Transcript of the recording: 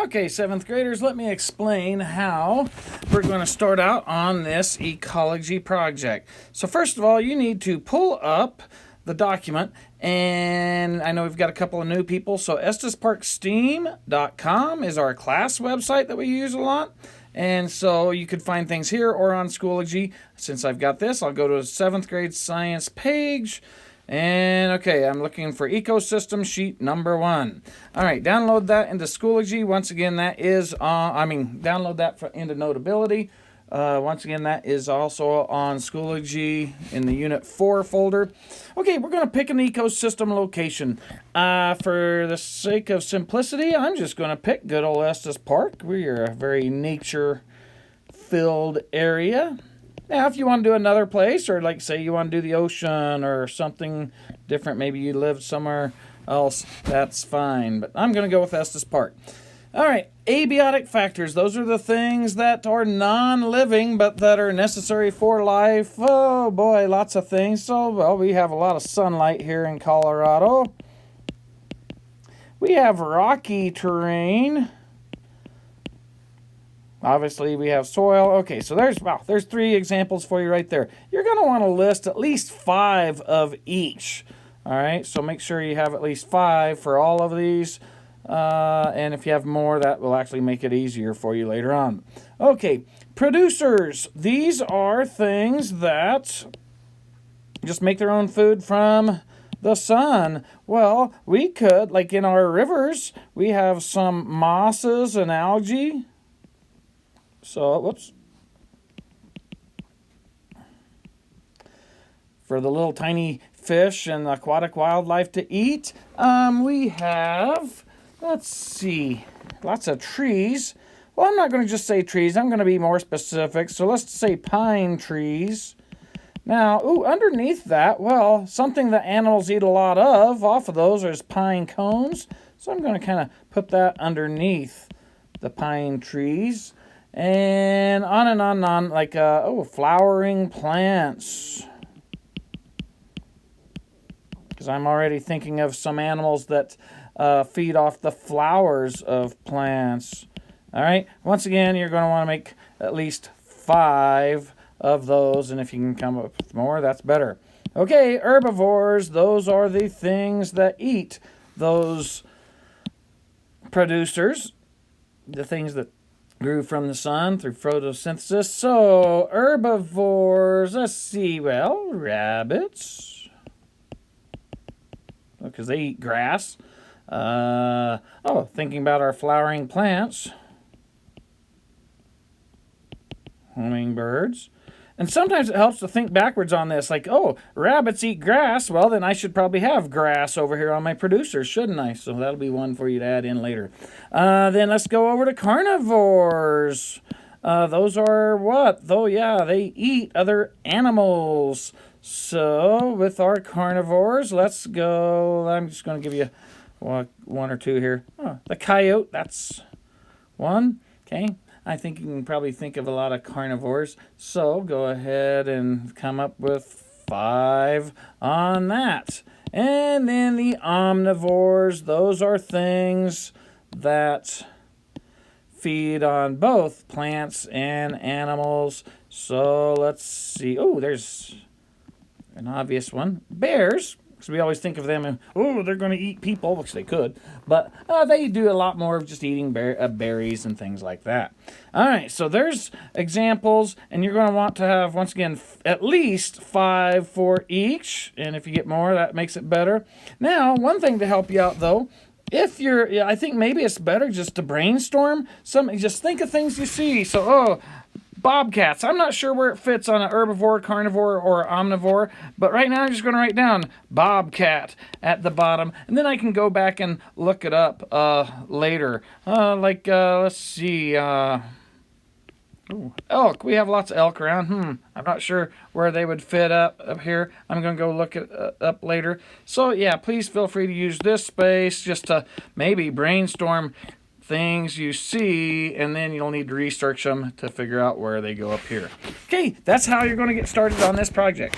Okay, 7th graders, let me explain how we're going to start out on this ecology project. So first of all, you need to pull up the document, and I know we've got a couple of new people, so EstesParkSteam.com is our class website that we use a lot. And so you could find things here or on Schoology. Since I've got this, I'll go to a 7th grade science page. And okay, I'm looking for ecosystem sheet number 1. All right, download that into Schoology. Once again, that is, download that into Notability. Once again, that is also on Schoology in the Unit 4 folder. Okay, we're going to pick an ecosystem location. For the sake of simplicity, I'm just going to pick good old Estes Park. We are a very nature-filled area. Now, if you want to do another place, or like say you want to do the ocean or something different, maybe you live somewhere else, that's fine. But I'm going to go with Estes Park. All right, abiotic factors. Those are the things that are non-living but that are necessary for life. Oh boy, lots of things. So, well, we have a lot of sunlight here in Colorado. We have rocky terrain. Obviously, we have soil. Okay, so there's 3 examples for you right there. You're going to want to list at least 5 of each. All right, so make sure you have at least 5 for all of these. And if you have more, that will actually make it easier for you later on. Okay, producers. These are things that just make their own food from the sun. Well, we could, like in our rivers, we have some mosses and algae. So, whoops. For the little tiny fish and aquatic wildlife to eat, we have, let's see, lots of trees. Well, I'm not going to just say trees. I'm going to be more specific. So let's say pine trees. Now, underneath that, well, something that animals eat a lot of, off of those, is pine cones. So I'm going to kind of put that underneath the pine trees. And on and on and on, like, flowering plants. Because I'm already thinking of some animals that feed off the flowers of plants. All right, once again, you're going to want to make at least 5 of those, and if you can come up with more, that's better. Okay, herbivores, those are the things that eat those producers, the things that grew from the sun through photosynthesis. So, herbivores, let's see, well, rabbits, because they eat grass. Thinking about our flowering plants, hummingbirds. And sometimes it helps to think backwards on this, like, oh, rabbits eat grass. Well, then I should probably have grass over here on my producers, shouldn't I? So that'll be one for you to add in later. Then let's go over to carnivores. Those are what? Though, yeah, they eat other animals. So with our carnivores, let's go. I'm just going to give you one or two here. Oh, the coyote, that's one. Okay. I think you can probably think of a lot of carnivores. So go ahead and come up with 5 on that. And then the omnivores, those are things that feed on both plants and animals. So let's see. Oh, there's an obvious one. Bears. Because we always think of them and, they're going to eat people, which they could. But they do a lot more of just eating berries and things like that. All right, so there's examples. And you're going to want to have, once again, at least 5 for each. And if you get more, that makes it better. Now, one thing to help you out, though, I think maybe it's better just to brainstorm. Just think of things you see. So, bobcats. I'm not sure where it fits on an herbivore, carnivore, or omnivore, but right now I'm just going to write down bobcat at the bottom, and then I can go back and look it up later. Let's see. Elk. We have lots of elk around. I'm not sure where they would fit up here. I'm going to go look it up later. So, yeah, please feel free to use this space just to maybe brainstorm things you see, and then you'll need to research them to figure out where they go up here. Okay, that's how you're going to get started on this project.